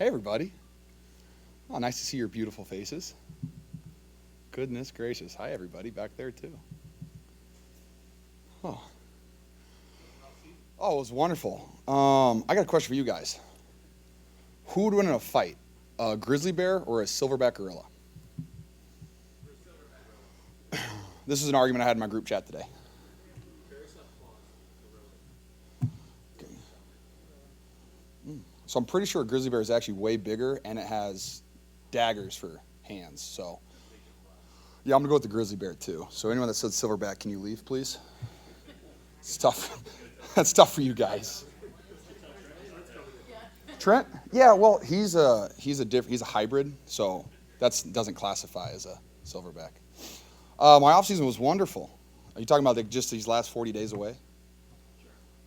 Hey, everybody. Oh, nice to see your beautiful faces. Goodness gracious. Hi, everybody back there, too. Oh, oh, it was wonderful. I got a question for you guys. Who would win in a fight, a grizzly bear or a silverback gorilla? This is an argument I had in my group chat today. Okay. So I'm pretty sure a grizzly bear is actually way bigger and it has daggers for hands. So, yeah, I'm going to go with the grizzly bear, too. So anyone that said silverback, can you leave, please? It's tough. That's tough for you guys. Trent? Yeah, well, he's a hybrid, so that doesn't classify as a silverback. My off season was wonderful. Are you talking about just these last 40 days away?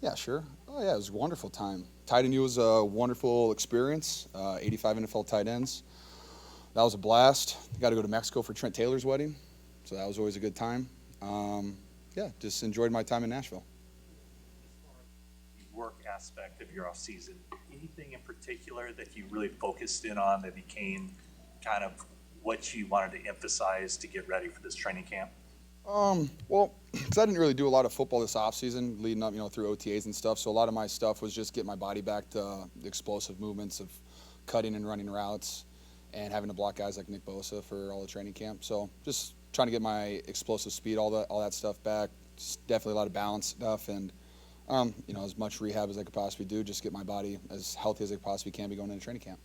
Yeah, sure. Oh yeah, it was a wonderful time. Tight end U was a wonderful experience. 85 NFL tight ends. That was a blast. Got to go to Mexico for Trent Taylor's wedding, so that was always a good time. Yeah, just enjoyed my time in Nashville. Work aspect of your off season, anything in particular that you really focused in on that became kind of what you wanted to emphasize to get ready for this training camp? Well, because I didn't really do a lot of football this offseason, leading up, through OTAs and stuff. So a lot of my stuff was just get my body back to the explosive movements of cutting and running routes, and having to block guys like Nick Bosa for all the training camp. So just trying to get my explosive speed, all that stuff back. Just definitely a lot of balance stuff, and as much rehab as I could possibly do, just get my body as healthy as I possibly can be going into training camp.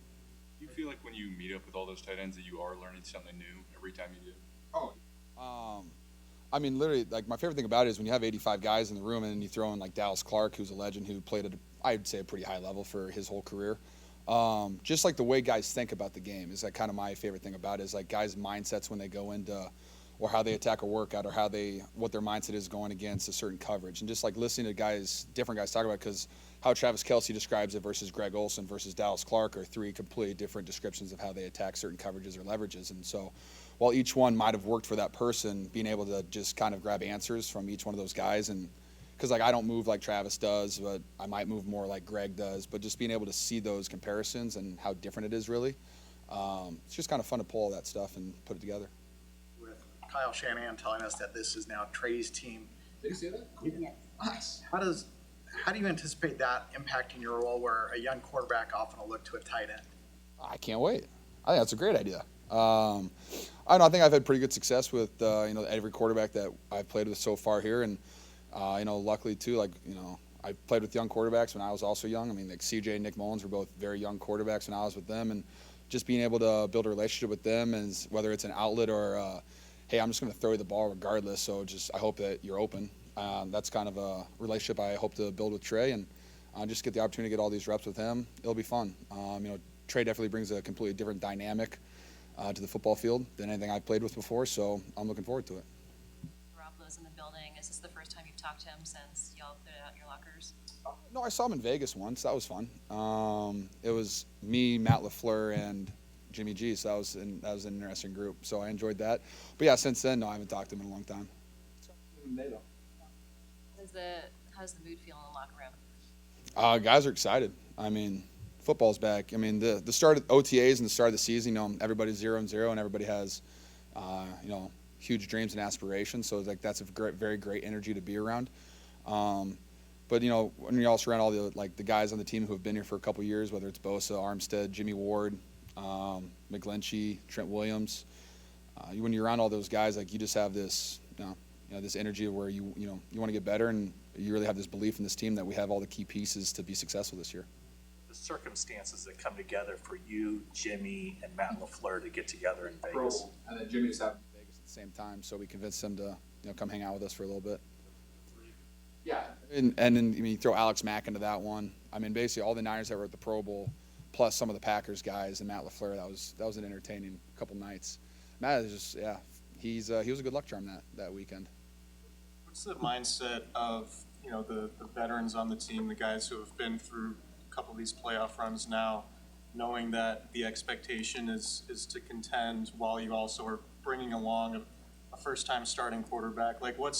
Do you feel like when you meet up with all those tight ends that you are learning something new every time you do? Oh. Literally, like, my favorite thing about it is when you have 85 guys in the room and then you throw in, like, Dallas Clark, who's a legend who played at, I'd say, a pretty high level for his whole career. Just, like, the way guys think about the game is, like, kind of my favorite thing about it is, like, guys' mindsets when they go into or how they attack a workout or what their mindset is going against a certain coverage. And just, like, listening to different guys talk about it, because how Travis Kelce describes it versus Greg Olsen versus Dallas Clark are three completely different descriptions of how they attack certain coverages or leverages. And so while each one might have worked for that person, being able to just kind of grab answers from each one of those guys, and because, like, I don't move like Travis does, but I might move more like Greg does, but just being able to see those comparisons and how different it is really, it's just kind of fun to pull all that stuff and put it together. With Kyle Shanahan telling us that this is now Trey's team. Did you see that? Yeah. Nice. How do you anticipate that impacting your role where a young quarterback often will look to a tight end? I can't wait. I think that's a great idea. I don't know. I think I've had pretty good success with every quarterback that I've played with so far here, and luckily too, I played with young quarterbacks when I was also young. I mean, like CJ and Nick Mullins were both very young quarterbacks when I was with them, and just being able to build a relationship with them, and whether it's an outlet or hey, I'm just going to throw you the ball regardless. So I hope that you're open. That's kind of a relationship I hope to build with Trey, and just get the opportunity to get all these reps with him. It'll be fun. Trey definitely brings a completely different dynamic to the football field than anything I've played with before, so I'm looking forward to it. Garoppolo's in the building. Is this the first time you've talked to him since y'all put it out in your lockers? No, I saw him in Vegas once. That was fun. It was me, Matt LaFleur, and Jimmy G, so that was an interesting group. So I enjoyed that. But yeah, since then, no, I haven't talked to him in a long time. How's the mood feel in the locker room? Guys are excited. I mean, football's back. I mean, the start of OTAs and the start of the season, everybody's 0-0 and everybody has, huge dreams and aspirations. So that's a very great energy to be around. But when you're also around all the guys on the team who have been here for a couple years, whether it's Bosa, Armstead, Jimmy Ward, McGlinchey, Trent Williams, when you're around all those guys, you just have this, this energy where you want to get better, and you really have this belief in this team that we have all the key pieces to be successful this year. The circumstances that come together for you, Jimmy, and Matt LaFleur to get together in Vegas. And then Jimmy was having Vegas at the same time, so we convinced him to come hang out with us for a little bit. Yeah, and then you throw Alex Mack into that one. I mean, basically all the Niners that were at the Pro Bowl, plus some of the Packers guys and Matt LaFleur. That was an entertaining couple nights. Matt is just he was a good luck charm that weekend. What's the mindset of the veterans on the team, the guys who have been through a couple of these playoff runs now, knowing that the expectation is to contend while you also are bringing along a first-time starting quarterback? Like, what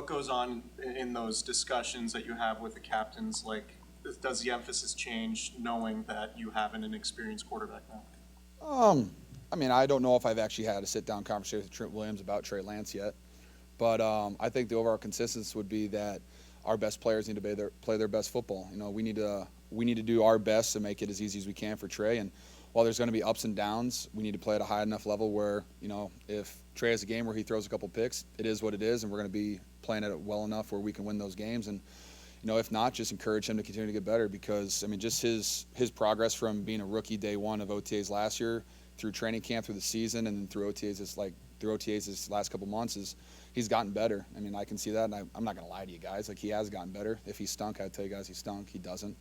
goes on in those discussions that you have with the captains? Like, does the emphasis change knowing that you have an inexperienced quarterback now? I mean, I don't know if I've actually had a sit-down conversation with Trent Williams about Trey Lance yet, but I think the overall consensus would be that our best players need to play their best football. You know, we need to do our best to make it as easy as we can for Trey. And while there's going to be ups and downs, we need to play at a high enough level where, you know, if Trey has a game where he throws a couple picks, it is what it is, and we're going to be playing at it well enough where we can win those games. And you know, if not, just encourage him to continue to get better because, I mean, just his progress from being a rookie day one of OTAs last year through training camp, through the season, and then through OTAs this last couple months is he's gotten better. I mean, I can see that, and I'm not going to lie to you guys. Like, he has gotten better. If he stunk, I'd tell you guys he stunk. He doesn't.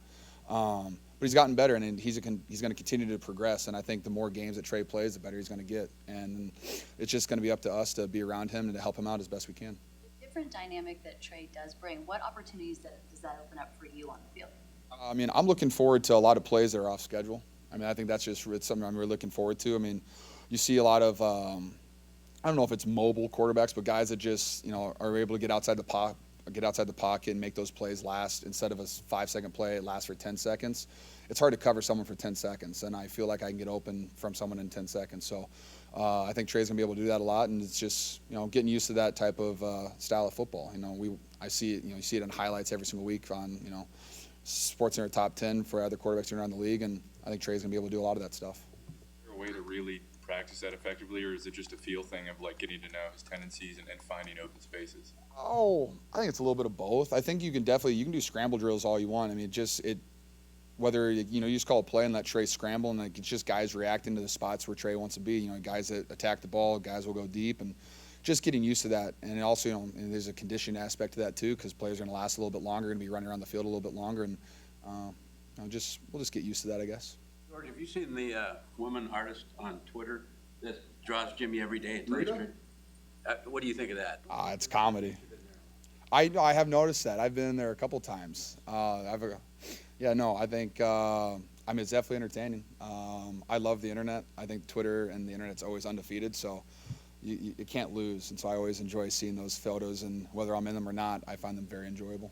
But he's gotten better, and he's going to continue to progress. And I think the more games that Trey plays, the better he's going to get. And it's just going to be up to us to be around him and to help him out as best we can. Different dynamic that Trey does bring. What opportunities does that open up for you on the field? I mean, I'm looking forward to a lot of plays that are off schedule. I mean, I think that's just something I'm really looking forward to. I mean, you see a lot of, I don't know if it's mobile quarterbacks, but guys that just, you know, are able to get outside the pocket and make those plays last. Instead of a 5-second play, it lasts for 10 seconds. It's hard to cover someone for 10 seconds, and I feel like I can get open from someone in 10 seconds. So I think Trey's going to be able to do that a lot, and it's just, you know, getting used to that type of style of football. You know, I see it, you know, you see it in highlights every single week on, you know, SportsCenter top 10 for other quarterbacks around the league, and I think Trey's going to be able to do a lot of that stuff. Is there a way to really practice that effectively, or is it just a feel thing of like getting to know his tendencies and finding open spaces? Oh, I think it's a little bit of both. I think you can do scramble drills all you want. I mean, whether, you know, you just call a play and let Trey scramble, and like, it's just guys reacting to the spots where Trey wants to be. You know, guys that attack the ball, guys will go deep, and just getting used to that. And also, you know, and there's a condition aspect to that too, because players are going to last a little bit longer, going to be running around the field a little bit longer, and you know, we'll just get used to that, I guess. George, have you seen the woman artist on Twitter that draws Jimmy every day at Trace? What do you think of that? It's comedy. I have noticed that. I've been there a couple times. I think I mean, it's definitely entertaining. I love the internet. I think Twitter and the internet's always undefeated, so you can't lose. And so I always enjoy seeing those photos, and whether I'm in them or not, I find them very enjoyable.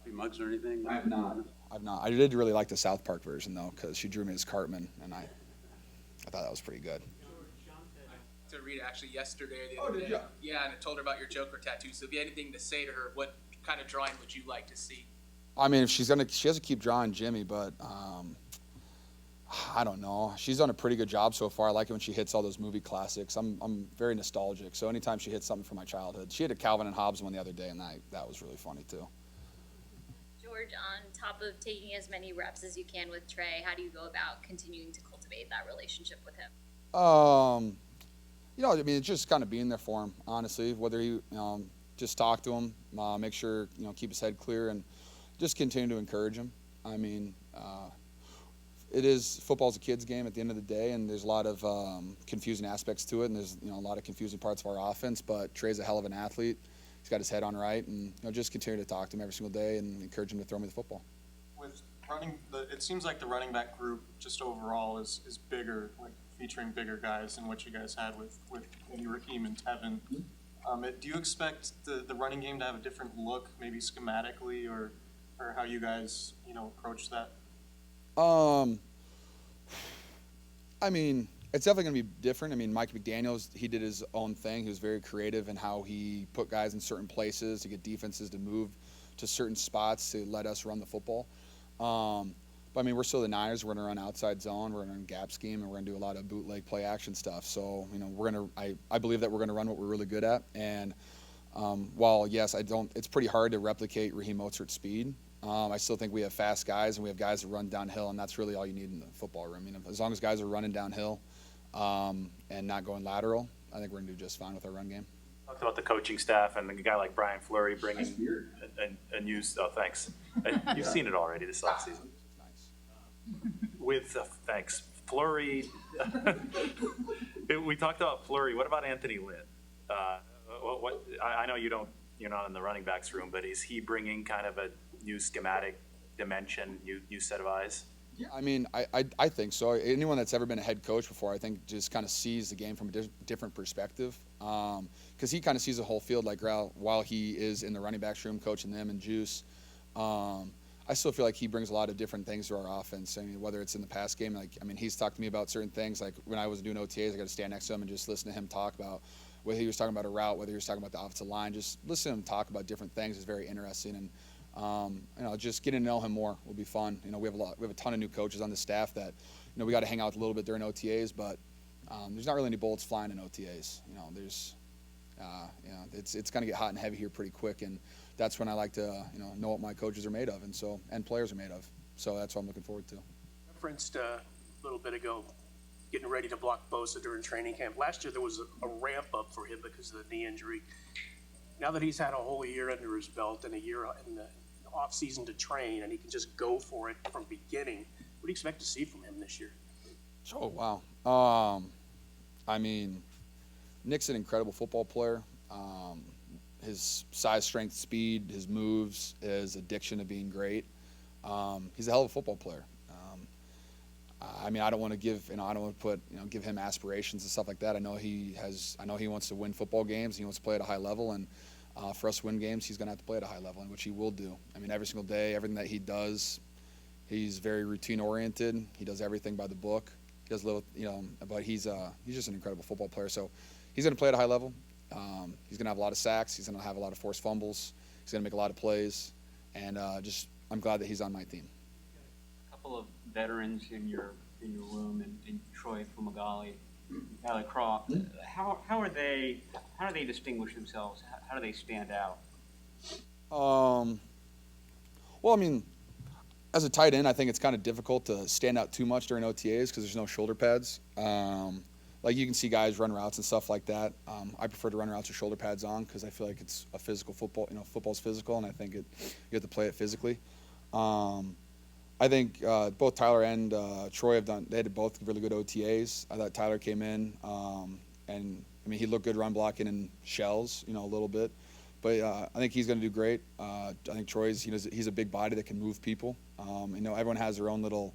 Any mugs or anything? I've not. I did really like the South Park version though, because she drew me as Cartman, and I thought that was pretty good. To read it actually yesterday or the other day. Yeah, and I told her about your Joker tattoo. So if you had anything to say to her, what kind of drawing would you like to see? I mean, she has to keep drawing Jimmy, but I don't know. She's done a pretty good job so far. I like it when she hits all those movie classics. I'm very nostalgic, so anytime she hits something from my childhood. She had a Calvin and Hobbes one the other day, and that was really funny too. George, on top of taking as many reps as you can with Trey, how do you go about continuing to cultivate that relationship with him? You know, I mean, it's just kind of being there for him, honestly. Whether you just talk to him, make sure, you know, keep his head clear, and just continue to encourage him. I mean, football's a kid's game at the end of the day, and there's a lot of confusing aspects to it, and there's, you know, a lot of confusing parts of our offense, but Trey's a hell of an athlete. He's got his head on right, and, you know, just continue to talk to him every single day and encourage him to throw me the football. With it seems like the running back group just overall is bigger, like featuring bigger guys than what you guys had with maybe Raheem and Tevin. Do you expect the running game to have a different look, maybe schematically, or how you guys, you know, approach that? I mean, it's definitely going to be different. I mean, Mike McDaniels, he did his own thing. He was very creative in how he put guys in certain places to get defenses to move to certain spots to let us run the football. But I mean, we're still the Niners. We're going to run outside zone. We're going to run gap scheme, and we're going to do a lot of bootleg play action stuff. So, you know, I believe that we're going to run what we're really good at. And while, yes, it's pretty hard to replicate Raheem Mostert's speed. I still think we have fast guys, and we have guys that run downhill, and that's really all you need in the football room. You know, as long as guys are running downhill and not going lateral, I think we're going to do just fine with our run game. Talked about the coaching staff and a guy like Brian Fleury bringing a new stuff. Thanks. You've seen it already this offseason. Nice. Thanks. Fleury. We talked about Fleury. What about Anthony Lynn? I know you're not in the running backs room, but is he bringing kind of a new schematic dimension, new set of eyes? Yeah, I mean, I think so. Anyone that's ever been a head coach before, I think, just kind of sees the game from a different perspective. Because he kind of sees the whole field, like while he is in the running backs room coaching them and Juice. I I still feel like he brings a lot of different things to our offense. I mean, whether it's in the pass game, he's talked to me about certain things. Like when I was doing OTAs, I got to stand next to him and just listen to him talk about whether he was talking about a route, whether he was talking about the offensive line. Just listen to him talk about different things is very interesting. And just getting to know him more will be fun. We have a ton of new coaches on the staff that we got to hang out a little bit during OTAs, but there's not really any bullets flying in OTAs. It's going to get hot and heavy here pretty quick, and that's when I like to know what my coaches are made of, and players are made of. So that's what I'm looking forward to. Referenced a little bit ago, getting ready to block Bosa during training camp. Last year there was a ramp up for him because of the knee injury. Now that he's had a whole year under his belt and a year in the off season to train, and he can just go for it from beginning, what do you expect to see from him this year? Oh, wow. Nick's an incredible football player. His size, strength, speed, his moves, his addiction to being great. He's a hell of a football player. I don't want to give him aspirations and stuff like that. I know he wants to win football games. He wants to play at a high level, and for us to win games, he's going to have to play at a high level, which he will do. Every single day, everything that he does, he's very routine oriented. He does everything by the book. He does little, but he's just an incredible football player. So he's going to play at a high level. He's going to have a lot of sacks. He's going to have a lot of forced fumbles. He's going to make a lot of plays, and I'm glad that he's on my team. A couple of veterans in your room, in Troy Fumagalli, Alec Croft. How do they distinguish themselves? How do they stand out? As a tight end, I think it's kind of difficult to stand out too much during OTAs because there's no shoulder pads. You can see guys run routes and stuff like that. I prefer to run routes with shoulder pads on because I feel like it's a physical football. Football's physical, and I think you have to play it physically. I think both Tyler and Troy they had both really good OTAs. I thought Tyler came in, and he looked good run blocking in shells, a little bit. But I think he's going to do great. I think Troy's, he's a big body that can move people. Everyone has their own little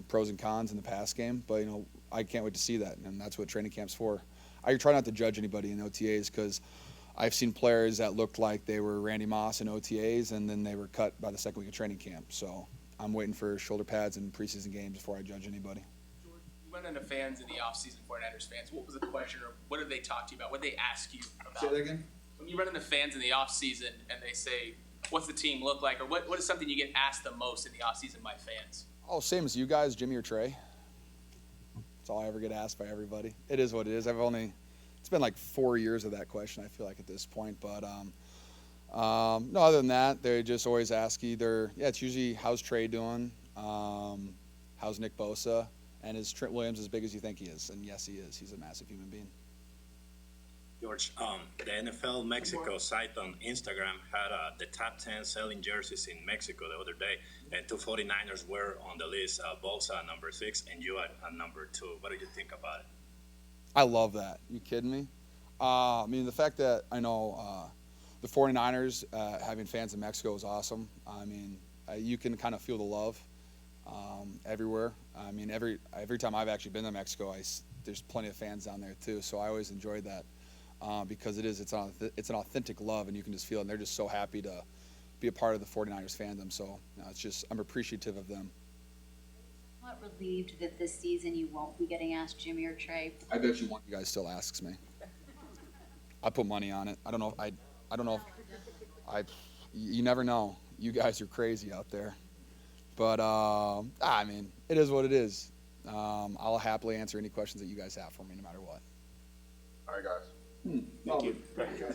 pros and cons in the pass game, but I can't wait to see that, and that's what training camp's for. I try not to judge anybody in OTAs because I've seen players that looked like they were Randy Moss in OTAs, and then they were cut by the second week of training camp. So I'm waiting for shoulder pads and preseason games before I judge anybody. George, you went into fans in the offseason, 49ers fans. What was the question, or what did they talk to you about? What did they ask you about? Say that again? When you run into fans in the offseason and they say, what's the team look like, or what is something you get asked the most in the offseason by fans? Oh, same as you guys, Jimmy or Trey. That's all I ever get asked by everybody. It is what it is. It's been like 4 years of that question, I feel like, at this point. But no, other than that, they just always ask either, it's usually how's Trey doing, how's Nick Bosa, and is Trent Williams as big as you think he is? And yes, he is. He's a massive human being. George, the NFL Mexico site on Instagram had the top 10 selling jerseys in Mexico the other day, and 2 49ers were on the list, Bosa number 6 and you at number 2. What do you think about it? I love that. You kidding me? The fact that I know the 49ers having fans in Mexico is awesome. You can kind of feel the love everywhere. Every time I've actually been to Mexico, there's plenty of fans down there too, so I always enjoyed that. Because it's an authentic love, and you can just feel it, and they're just so happy to be a part of the 49ers fandom. So I'm appreciative of them. Not relieved that this season you won't be getting asked Jimmy or Trey. I bet you one of you guys still asks me. I put money on it. I don't know if you never know. You guys are crazy out there, but it is what it is. I'll happily answer any questions that you guys have for me, no matter what. All right, guys. Thank you. Thank you.